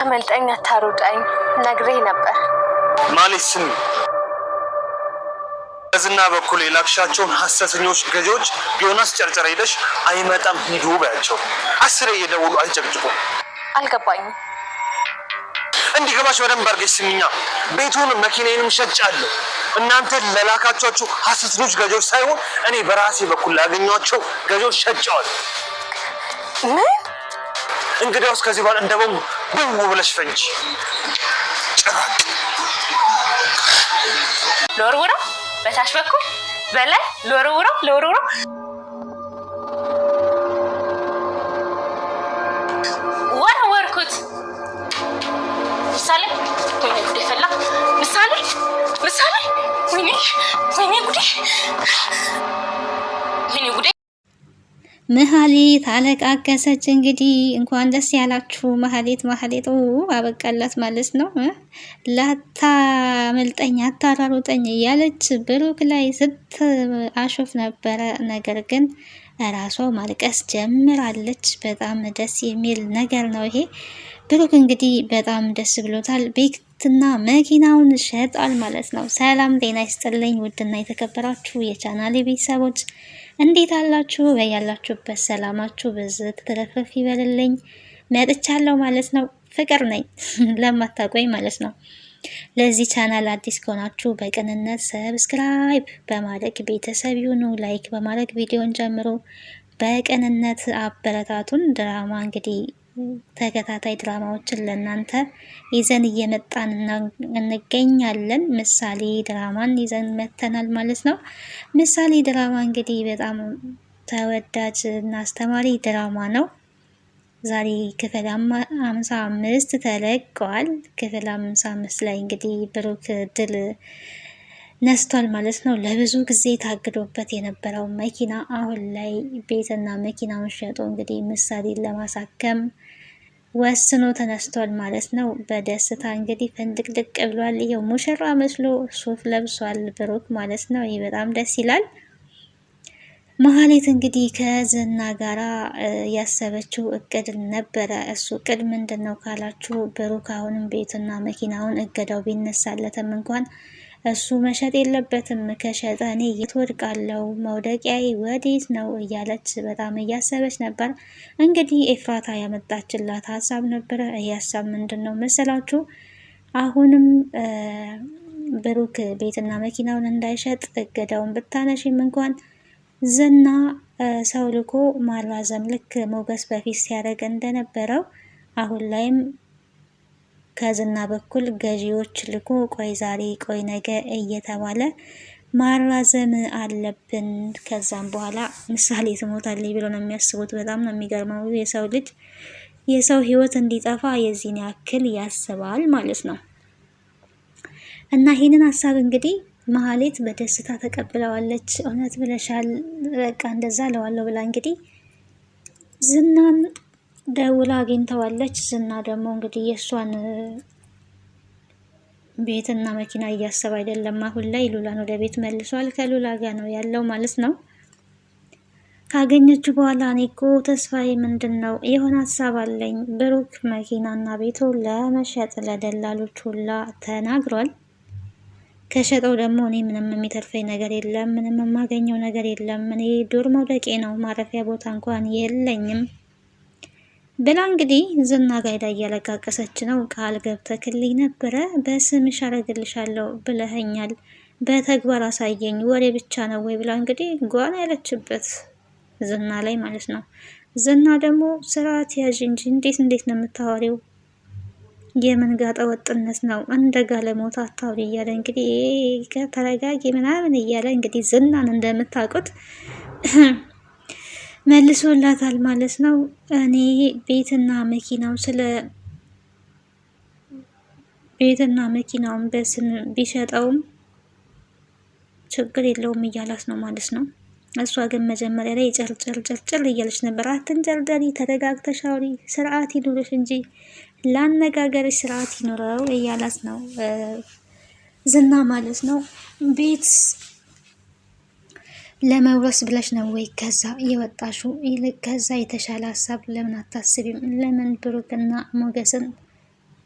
አመልጠኝ አታሩጣኝ ነግሬ ነበር ማለት ስሚ በዝና በኩል የላክሻቸውን ሐሰተኞች ገጆች ዮናስ ጨርጨር ሄደሽ አይመጣም ሂዱ ባያቸው 10 እየደወሉ አይጨቅጭቁ አልገባኝም እንዲገባሽ በደንብ አድርገሽ ስሚኛ ቤቱን መኪናዬንም ሸጫለሁ እናንተ ለላካቻችሁ ሐሰተኞች ገጆች ሳይሆን እኔ በራሴ በኩል ላገኛቸው ገጆች ሸጫዋል እንግዲያውስ ከዚህ በኋላ እንደውም ደው ብለሽ ፈንጂ ጭራቅ ሎርውራ በታች በኩል በላይ ሎርውራ ወርኩት ምሳሌ ወይኔ ጉዴ ፈላ ምሳሌ ወይኔ ጉዴ መሀሌት አለቃቀሰች። እንግዲህ እንኳን ደስ ያላችሁ መሀሌት አበቃላት ማለት ነው። ላታመልጠኝ አታራሩጠኝ እያለች ብሩክ ላይ ስትአሾፍ ነበረ። ነገር ግን ራሷ ማልቀስ ጀምራለች። በጣም ደስ የሚል ነገር ነው ይሄ። ብሩክ እንግዲህ በጣም ደስ ብሎታል። ቤትና መኪናውን ሸጧል ማለት ነው። ሰላም ጤና ይስጥልኝ ውድና የተከበራችሁ የቻናሌ ቤተሰቦች እንዴት አላችሁ? በያላችሁበት ሰላማችሁ ብዝት ትረፍረፍ ይበልልኝ። መጥቻለሁ ማለት ነው። ፍቅር ነኝ ለማታቆይ ማለት ነው። ለዚህ ቻናል አዲስ ከሆናችሁ በቅንነት ሰብስክራይብ በማድረግ ቤተሰብ ይሁኑ። ላይክ በማድረግ ቪዲዮን ጀምሮ በቅንነት አበረታቱን። ድራማ እንግዲህ ተከታታይ ድራማዎችን ለእናንተ ይዘን እየመጣን እንገኛለን። ምሳሌ ድራማን ይዘን መተናል ማለት ነው። ምሳሌ ድራማ እንግዲህ በጣም ተወዳጅ እና አስተማሪ ድራማ ነው። ዛሬ ክፍል 55 ተለቀዋል። ክፍል 55 ላይ እንግዲህ ብሩክ ድል ነስቷል ማለት ነው። ለብዙ ጊዜ ታግዶበት የነበረው መኪና አሁን ላይ ቤትና መኪናውን ሸጦ እንግዲህ ምሳሌን ለማሳከም ወስኖ ተነስቷል ማለት ነው። በደስታ እንግዲህ ፍንድቅድቅ ብሏል። ይሄው ሙሽራ መስሎ ሱፍ ለብሷል ብሩክ ማለት ነው። ይህ በጣም ደስ ይላል። መሀሌት እንግዲህ ከዝና ጋራ ያሰበችው እቅድ ነበረ። እሱ እቅድ ምንድን ነው ካላችሁ ብሩክ አሁንም ቤትና መኪናውን እገዳው ቢነሳለትም እንኳን እሱ መሸጥ የለበትም። ከሸጠ እኔ የት ወድቃለሁ? መውደቂያዬ ወዴት ነው? እያለች በጣም እያሰበች ነበር። እንግዲህ ኤፍራታ ያመጣችላት ሀሳብ ነበረ። ይህ ሀሳብ ምንድን ነው መሰላችሁ? አሁንም ብሩክ ቤትና መኪናውን እንዳይሸጥ እገዳውን ብታነሽም እንኳን ዝና ሰው ልኮ ማራዘም ልክ ሞገስ በፊት ሲያደርግ እንደነበረው አሁን ላይም ከዝና በኩል ገዢዎች ልኮ ቆይ ዛሬ ቆይ ነገ እየተባለ ማራዘም አለብን። ከዛም በኋላ ምሳሌ ትሞታለች ብሎ ነው የሚያስቡት። በጣም ነው የሚገርመው። የሰው ልጅ የሰው ሕይወት እንዲጠፋ የዚህን ያክል ያስባል ማለት ነው። እና ይህንን ሀሳብ እንግዲህ መሀሌት በደስታ ተቀብለዋለች። እውነት ብለሻል፣ በቃ እንደዛ ለዋለው ብላ እንግዲህ ዝናን ደውላ አግኝተዋለች። ዝና ደግሞ እንግዲህ የእሷን ቤትና መኪና እያሰብ አይደለም። አሁን ላይ ሉላን ወደ ቤት መልሷል። ከሉላ ጋር ነው ያለው ማለት ነው። ካገኘችው በኋላ እኔ እኮ ተስፋዬ ምንድን ነው የሆነ ሀሳብ አለኝ። ብሩክ መኪናና ቤቱ ለመሸጥ ለደላሎች ሁላ ተናግሯል። ከሸጠው ደግሞ እኔ ምንም የሚተርፈኝ ነገር የለም፣ ምንም የማገኘው ነገር የለም። እኔ ዱር መውደቄ ነው፣ ማረፊያ ቦታ እንኳን የለኝም ብላ እንግዲህ ዝና ጋይዳ እያለቃቀሰች ነው። ቃል ገብተክልኝ ነበረ በስምሽ አረግልሻለሁ ብለኸኛል፣ በተግባር አሳየኝ፣ ወሬ ብቻ ነው ወይ ብላ እንግዲህ ጓና ያለችበት ዝና ላይ ማለት ነው። ዝና ደግሞ ስርዓት ያዥ እንጂ እንዴት ነው የምታወሪው? የምን ጋጠ ወጥነት ነው? እንደ ጋለሞታ አታውሪ እያለ እንግዲህ ከተረጋጊ ምናምን እያለ እንግዲህ ዝናን እንደምታውቁት መልሶላታል ማለት ነው። እኔ ቤትና መኪናውን በስም ቢሸጠውም ችግር የለውም እያላት ነው ማለት ነው። እሷ ግን መጀመሪያ ላይ ጨርጨር እያለች ነበር። አትንጨርጨሪ፣ ተረጋግተሽ አውሪ፣ ስርዓት ይኑርሽ እንጂ ላነጋገርሽ ስርዓት ይኑረው እያላት ነው ዝና ማለት ነው። ቤት ለመውረስ ብለሽ ነው ወይ ከዛ የወጣሽው? ይልቅ ከዛ የተሻለ ሀሳብ ለምን አታስቢም? ለምን ብሩክና ሞገስን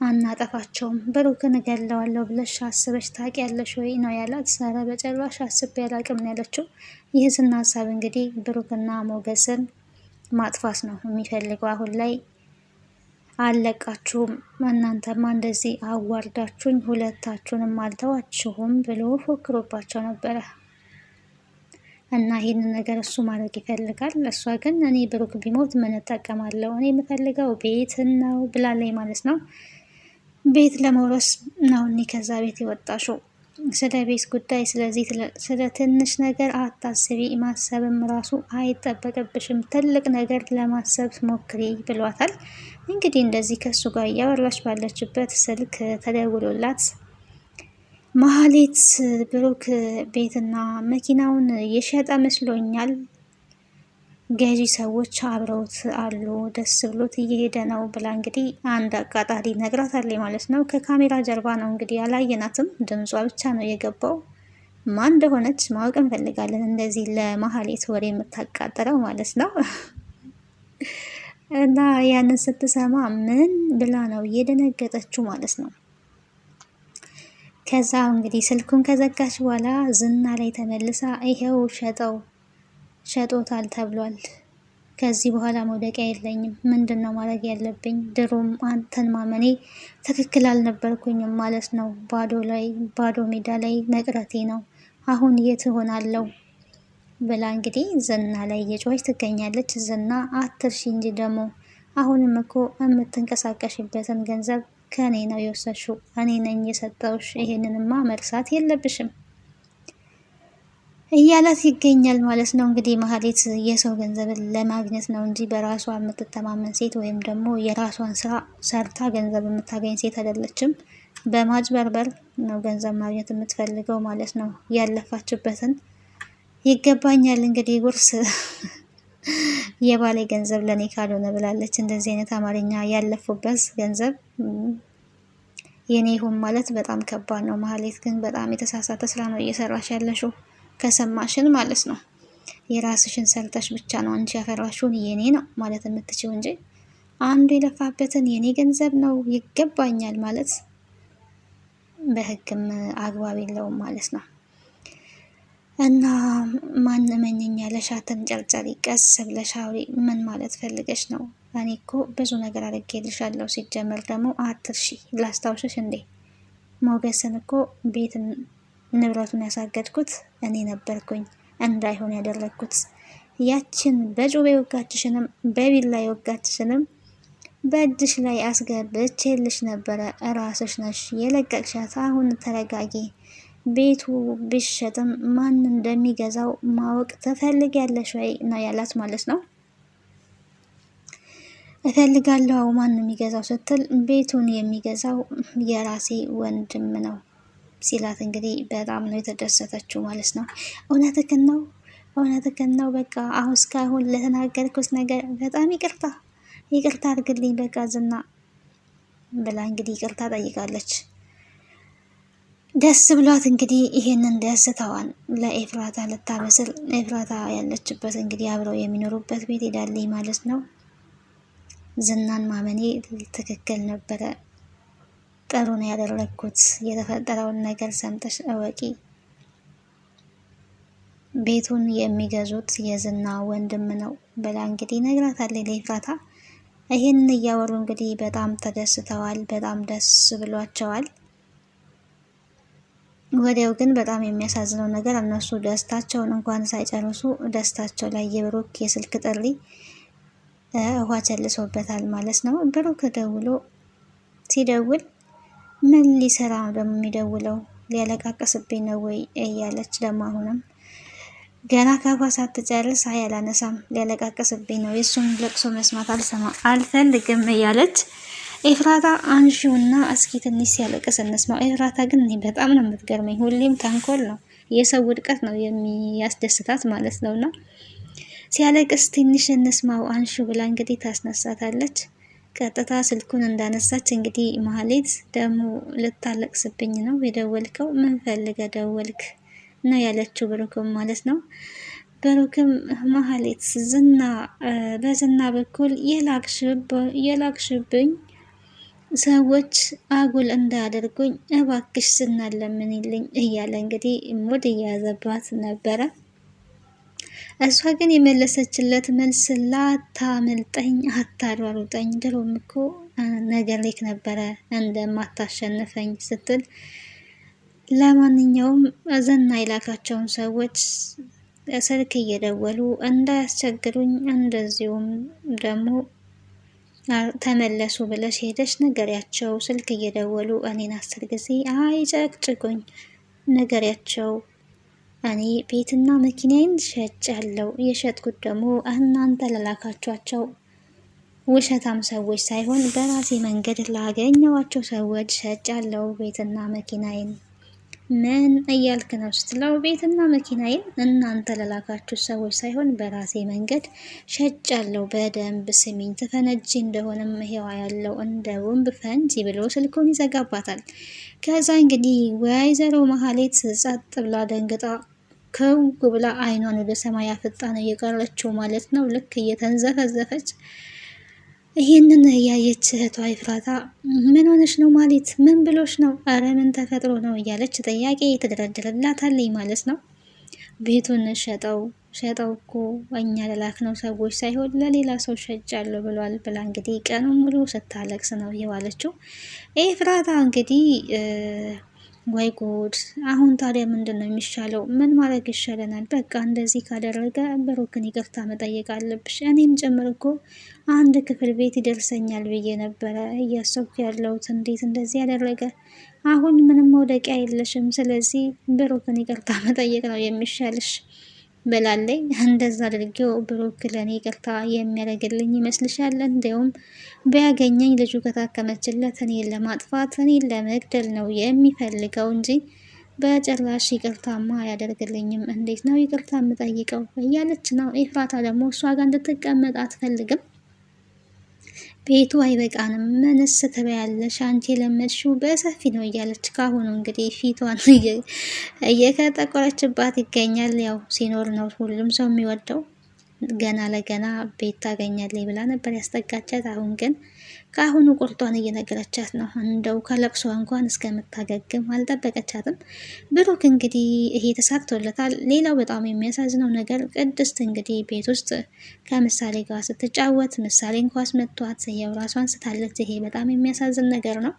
አናጠፋቸውም፣ ብሩክን እገለዋለሁ ብለሽ አስበሽ ታውቂያለሽ ወይ ነው ያላት። ኧረ በጭራሽ አስቤ አላቅም ነው ያለችው። የዝና ሀሳብ እንግዲህ ብሩክና ሞገስን ማጥፋት ነው የሚፈልገው አሁን ላይ። አለቃችሁም እናንተማ እንደዚህ አዋርዳችሁኝ ሁለታችሁንም አልተዋችሁም ብሎ ፎክሮባቸው ነበረ እና ይህንን ነገር እሱ ማድረግ ይፈልጋል። እሷ ግን እኔ ብሩክ ቢሞት ምን እጠቀማለሁ፣ እኔ የምፈልገው ቤትን ነው ብላለች ማለት ነው። ቤት ለመውረስ ነው እኔ ከዛ ቤት የወጣሽው፣ ስለ ቤት ጉዳይ ስለዚህ ስለ ትንሽ ነገር አታስቢ፣ ማሰብም ራሱ አይጠበቅብሽም፣ ትልቅ ነገር ለማሰብ ሞክሪ ብሏታል። እንግዲህ እንደዚህ ከእሱ ጋር እያወራች ባለችበት ስልክ ተደውሎላት መሀሌት ብሩክ ቤትና መኪናውን የሸጠ መስሎኛል፣ ገዢ ሰዎች አብረውት አሉ፣ ደስ ብሎት እየሄደ ነው ብላ እንግዲህ አንድ አቃጣሪ ነግራታለች ማለት ነው። ከካሜራ ጀርባ ነው እንግዲህ አላየናትም፣ ድምጿ ብቻ ነው የገባው። ማን እንደሆነች ማወቅ እንፈልጋለን፣ እንደዚህ ለመሀሌት ወሬ የምታቃጥረው ማለት ነው። እና ያንን ስትሰማ ምን ብላ ነው የደነገጠችው ማለት ነው። ከዛ እንግዲህ ስልኩን ከዘጋች በኋላ ዝና ላይ ተመልሳ ይሄው ሸጦታል ተብሏል። ከዚህ በኋላ መውደቂያ የለኝም። ምንድን ነው ማድረግ ያለብኝ? ድሮም አንተን ማመኔ ትክክል አልነበርኩኝም ማለት ነው። ባዶ ሜዳ ላይ መቅረቴ ነው። አሁን የት እሆናለሁ ብላ እንግዲህ ዝና ላይ እየጮኸች ትገኛለች። ዝና አትርሺ እንጂ ደግሞ አሁንም እኮ የምትንቀሳቀሽበትን ገንዘብ ከኔ ነው የወሰድሽው፣ እኔ ነኝ የሰጠውሽ፣ ይሄንንማ መርሳት የለብሽም እያላት ይገኛል ማለት ነው። እንግዲህ መሀሌት የሰው ገንዘብን ለማግኘት ነው እንጂ በራሷ የምትተማመን ሴት ወይም ደግሞ የራሷን ስራ ሰርታ ገንዘብ የምታገኝ ሴት አይደለችም። በማጭበርበር ነው ገንዘብ ማግኘት የምትፈልገው ማለት ነው። ያለፋችበትን ይገባኛል እንግዲህ ውርስ የባሌ ገንዘብ ለኔ ካልሆነ ብላለች። እንደዚህ አይነት አማርኛ ያለፉበት ገንዘብ የኔ ይሁን ማለት በጣም ከባድ ነው። መሀሌት ግን በጣም የተሳሳተ ስራ ነው እየሰራሽ ያለሽው፣ ከሰማሽን ማለት ነው። የራስሽን ሰርተሽ ብቻ ነው አንቺ ያፈራሽውን የኔ ነው ማለት የምትችው እንጂ አንዱ የለፋበትን የኔ ገንዘብ ነው ይገባኛል ማለት በህግም አግባብ የለውም ማለት ነው። እና ማን እመኝኝ ያለሽ አትንጨርጨሪ፣ ቀስ ብለሽ አውሪ። ምን ማለት ፈልገሽ ነው? እኔ እኮ ብዙ ነገር አድርጌልሻለሁ። ሲጀመር ደግሞ አትርሺ፣ ላስታውሽሽ እንዴ ሞገስን እኮ ቤት ንብረቱን ያሳገድኩት እኔ ነበርኩኝ፣ እንዳይሆን ያደረግኩት። ያችን በጩቤ ወጋችሽንም በቢላ ወጋችሽንም በእጅሽ ላይ አስገብቼልሽ ነበረ። እራስሽ ነሽ የለቀቅሻት። አሁን ተረጋጊ። ቤቱ ቢሸጥም ማን እንደሚገዛው ማወቅ ትፈልጊያለሽ ወይ ነው ያላት ማለት ነው። እፈልጋለሁ። ማን ነው የሚገዛው ስትል ቤቱን የሚገዛው የራሴ ወንድም ነው ሲላት እንግዲህ በጣም ነው የተደሰተችው ማለት ነው። እውነትህን ነው በቃ አሁን እስካሁን ለተናገርኩት ነገር በጣም ይቅርታ አድርግልኝ በቃ ዝና ብላ እንግዲህ ይቅርታ ጠይቃለች። ደስ ብሏት እንግዲህ ይሄንን ደስታዋን ለኤፍራታ ልታበስል ኤፍራታ ያለችበት እንግዲህ አብረው የሚኖሩበት ቤት ሄዳለች ማለት ነው። ዝናን ማመኔ ትክክል ነበረ፣ ጥሩ ነው ያደረግኩት። የተፈጠረውን ነገር ሰምተሽ እወቂ። ቤቱን የሚገዙት የዝና ወንድም ነው ብላ እንግዲህ ነግራታለች ለኤፍራታ። ይህንን እያወሩ እንግዲህ በጣም ተደስተዋል፣ በጣም ደስ ብሏቸዋል። ወዲያው ግን በጣም የሚያሳዝነው ነገር እነሱ ደስታቸውን እንኳን ሳይጨርሱ ደስታቸው ላይ የብሩክ የስልክ ጥሪ ውሃ ቸልሶበታል ማለት ነው። ብሩክ ሲደውል ምን ሊሰራ ነው ደግሞ የሚደውለው? ሊያለቃቀስብኝ ነው ወይ እያለች ደግሞ አሁንም ገና ካፏ ሳትጨርስ አይ አላነሳም፣ ሊያለቃቀስብኝ ነው፣ የእሱን ለቅሶ መስማት አልፈልግም እያለች ኤፍራታ አንሺውና እስኪ ትንሽ ሲያለቅስ እንስማው። ኤፍራታ ግን እኔ በጣም ነው የምትገርመኝ። ሁሌም ተንኮል ነው፣ የሰው ውድቀት ነው የሚያስደስታት ማለት ነውና ሲያለቅስ ትንሽ እንስማው አንሺው ብላ እንግዲህ ታስነሳታለች። ቀጥታ ስልኩን እንዳነሳች እንግዲህ መሀሌት ደግሞ ልታለቅስብኝ ነው የደወልከው? ምን ፈልገህ ደወልክ ነው ያለችው ብሩክም ማለት ነው። ብሩክም መሀሌት በዝና በኩል የላክሽብኝ ሰዎች አጉል እንዳያደርጉኝ እባክሽ ስናለምንልኝ እያለ እንግዲህ ሙድ እየያዘባት ነበረ። እሷ ግን የመለሰችለት መልስ ላታመልጠኝ፣ አታሯሩጠኝ፣ ድሮም እኮ ነግሬክ ነበረ እንደማታሸንፈኝ ስትል ለማንኛውም ዝና የላካቸውን ሰዎች ስልክ እየደወሉ እንዳያስቸግሩኝ፣ እንደዚሁም ደግሞ ተመለሱ ብለሽ ሄደሽ ነገሪያቸው። ስልክ እየደወሉ እኔን 10 ጊዜ አይጨቅጭቁኝ፣ ነገሪያቸው እኔ ቤትና መኪናዬን ሸጫለሁ። የሸጥኩት ደግሞ እናንተ ለላካችኋቸው ውሸታም ሰዎች ሳይሆን በራሴ መንገድ ላገኘዋቸው ሰዎች ሸጫለሁ ቤትና መኪናዬን። ምን እያልክ ነው ስትለው፣ ቤትና መኪናዬን እናንተ ለላካችሁ ሰዎች ሳይሆን በራሴ መንገድ ሸጫለሁ። በደንብ ስሚኝ፣ ትፈነጂ እንደሆነም ይሄዋ ያለው እንደ ወንብ ፈንጂ ብሎ ስልኩን ይዘጋባታል። ከዛ እንግዲህ ወይዘሮ መሀሌት ጸጥ ብላ ደንግጣ ከው ብላ አይኗን ወደ ሰማይ አፍጣ ነው የቀረችው ማለት ነው። ልክ እየተንዘፈዘፈች ይህንን ያየች እህቷ ኤፍራታ ምን ሆነሽ ነው ማለት ምን ብሎሽ ነው? አረ ምን ተፈጥሮ ነው እያለች ጥያቄ የተደረደረላታለኝ ማለት ነው። ቤቱን ሸጠው እኮ እኛ ለላክነው ሰዎች ሳይሆን ለሌላ ሰው ሸጫለሁ ብሏል ብላ እንግዲህ ቀኑን ሙሉ ስታለቅስ ነው የዋለችው ኤፍራታ እንግዲህ ወይ ጉድ! አሁን ታዲያ ምንድን ነው የሚሻለው? ምን ማድረግ ይሻለናል? በቃ እንደዚህ ካደረገ ብሩክን ይቅርታ መጠየቅ አለብሽ። እኔም ጭምር እኮ አንድ ክፍል ቤት ይደርሰኛል ብዬ ነበረ እያሰብኩ ያለሁት። እንዴት እንደዚህ ያደረገ? አሁን ምንም መውደቂያ የለሽም። ስለዚህ ብሩክን ይቅርታ መጠየቅ ነው የሚሻልሽ ብላለይ። እንደዛ አድርጌው ብሩክ ለእኔ ይቅርታ የሚያደርግልኝ ይመስልሻል? እንዲያውም ቢያገኘኝ ልጁ ከታከመችለት እኔን ለማጥፋት እኔን ለመግደል ነው የሚፈልገው እንጂ በጭራሽ ይቅርታማ አያደርግልኝም። እንዴት ነው ይቅርታ የምጠይቀው? እያለች ነው ኤፍራታ። ደግሞ እሷ ጋር እንድትቀመጥ አትፈልግም። ቤቱ አይበቃንም፣ ምንስ ትበያለሽ? አንቺ የለመድሽው በሰፊ ነው እያለች ካሁኑ እንግዲህ ፊቷን እየከጠቆረችባት ይገኛል። ያው ሲኖር ነው ሁሉም ሰው የሚወደው። ገና ለገና ቤት ታገኛለች ብላ ነበር ያስጠጋቻት። አሁን ግን ከአሁኑ ቁርጧን እየነገረቻት ነው። እንደው ከለቅሷ እንኳን እስከምታገግም አልጠበቀቻትም። ብሩክ እንግዲህ ይሄ ተሳክቶለታል። ሌላው በጣም የሚያሳዝነው ነገር ቅድስት እንግዲህ ቤት ውስጥ ከምሳሌ ጋር ስትጫወት ምሳሌን ኳስ መቷት ያው ራሷን ስታለች። ይሄ በጣም የሚያሳዝን ነገር ነው።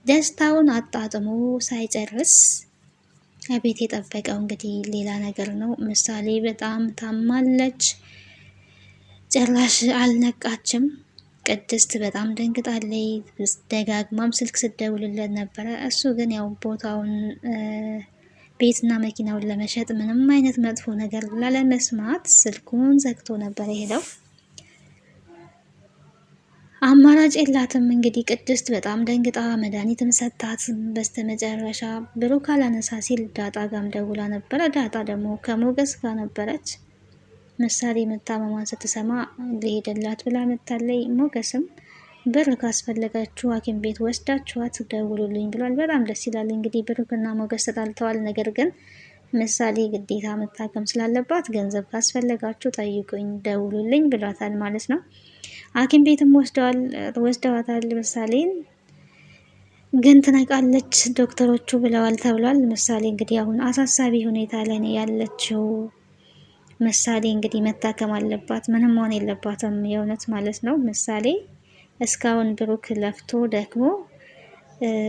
ደስታውን አጣጥሞ ሳይጨርስ ቤት የጠበቀው እንግዲህ ሌላ ነገር ነው። ምሳሌ በጣም ታማለች። ጭራሽ አልነቃችም። ቅድስት በጣም ደንግጣለች። ደጋግማም ስልክ ስደውልለት ነበረ። እሱ ግን ያው ቦታውን ቤትና መኪናውን ለመሸጥ ምንም አይነት መጥፎ ነገር ላለመስማት ስልኩን ዘግቶ ነበር የሄደው። አማራጭ የላትም እንግዲህ ቅድስት በጣም ደንግጣ መድኃኒትም ሰጣት። በስተመጨረሻ ብሩክ አላነሳ ሲል ዳጣ ጋም ደውላ ነበረ። ዳጣ ደግሞ ከሞገስ ጋር ነበረች። ምሳሌ መታመሟን ስትሰማ ልሄድላት ብላ መታለይ። ሞገስም ብር ካስፈለጋችሁ ሐኪም ቤት ወስዳችኋት ደውሉልኝ ብሏል። በጣም ደስ ይላል። እንግዲህ ብሩክና ሞገስ ተጣልተዋል። ነገር ግን ምሳሌ ግዴታ መታከም ስላለባት ገንዘብ ካስፈለጋችሁ ጠይቁኝ፣ ደውሉልኝ ብሏታል ማለት ነው። ሐኪም ቤትም ወስደዋታል። ምሳሌን ግን ትነቃለች ዶክተሮቹ ብለዋል ተብሏል። ምሳሌ እንግዲህ አሁን አሳሳቢ ሁኔታ ላይ ነው ያለችው። ምሳሌ እንግዲህ መታከም አለባት፣ ምንም መሆን የለባትም የእውነት ማለት ነው። ምሳሌ እስካሁን ብሩክ ለፍቶ ደክሞ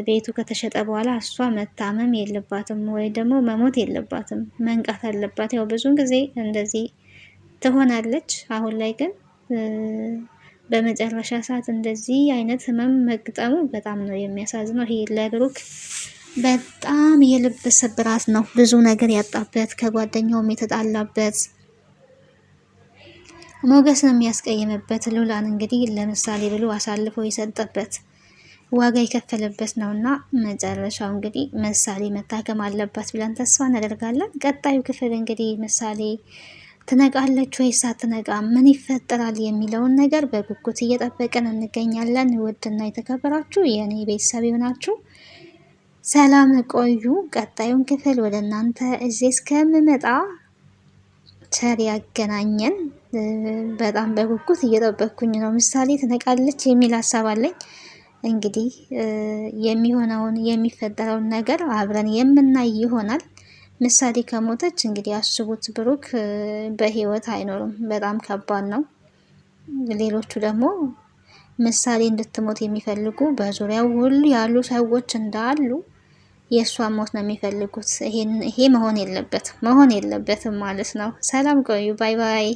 ቤቱ ከተሸጠ በኋላ እሷ መታመም የለባትም ወይ ደግሞ መሞት የለባትም፣ መንቃት አለባት። ያው ብዙውን ጊዜ እንደዚህ ትሆናለች። አሁን ላይ ግን በመጨረሻ ሰዓት እንደዚህ አይነት ህመም መግጠሙ በጣም ነው የሚያሳዝነው። ይሄ ለብሩክ በጣም የልብ ስብራት ነው። ብዙ ነገር ያጣበት፣ ከጓደኛውም የተጣላበት፣ ሞገስን የሚያስቀይምበት፣ ሉላን እንግዲህ ለምሳሌ ብሎ አሳልፎ የሰጠበት ዋጋ የከፈለበት ነው እና መጨረሻው እንግዲህ ምሳሌ መታከም አለባት ብለን ተስፋ እናደርጋለን። ቀጣዩ ክፍል እንግዲህ ምሳሌ ትነቃለች ወይ ሳትነቃ ምን ይፈጠራል የሚለውን ነገር በጉጉት እየጠበቅን እንገኛለን። ውድና የተከበራችሁ የእኔ ቤተሰብ ይሆናችሁ ሰላም ቆዩ። ቀጣዩን ክፍል ወደ እናንተ እዚህ እስከምመጣ ቸር ያገናኘን። በጣም በጉጉት እየጠበቅኩኝ ነው። ምሳሌ ትነቃለች የሚል ሀሳብ አለኝ። እንግዲህ የሚሆነውን የሚፈጠረውን ነገር አብረን የምናይ ይሆናል። ምሳሌ ከሞተች እንግዲህ አስቡት፣ ብሩክ በህይወት አይኖርም። በጣም ከባድ ነው። ሌሎቹ ደግሞ ምሳሌ እንድትሞት የሚፈልጉ በዙሪያው ሁሉ ያሉ ሰዎች እንዳሉ የእሷን ሞት ነው የሚፈልጉት። ይሄ መሆን የለበትም ማለት ነው። ሰላም ቆዩ። ባይ ባይ።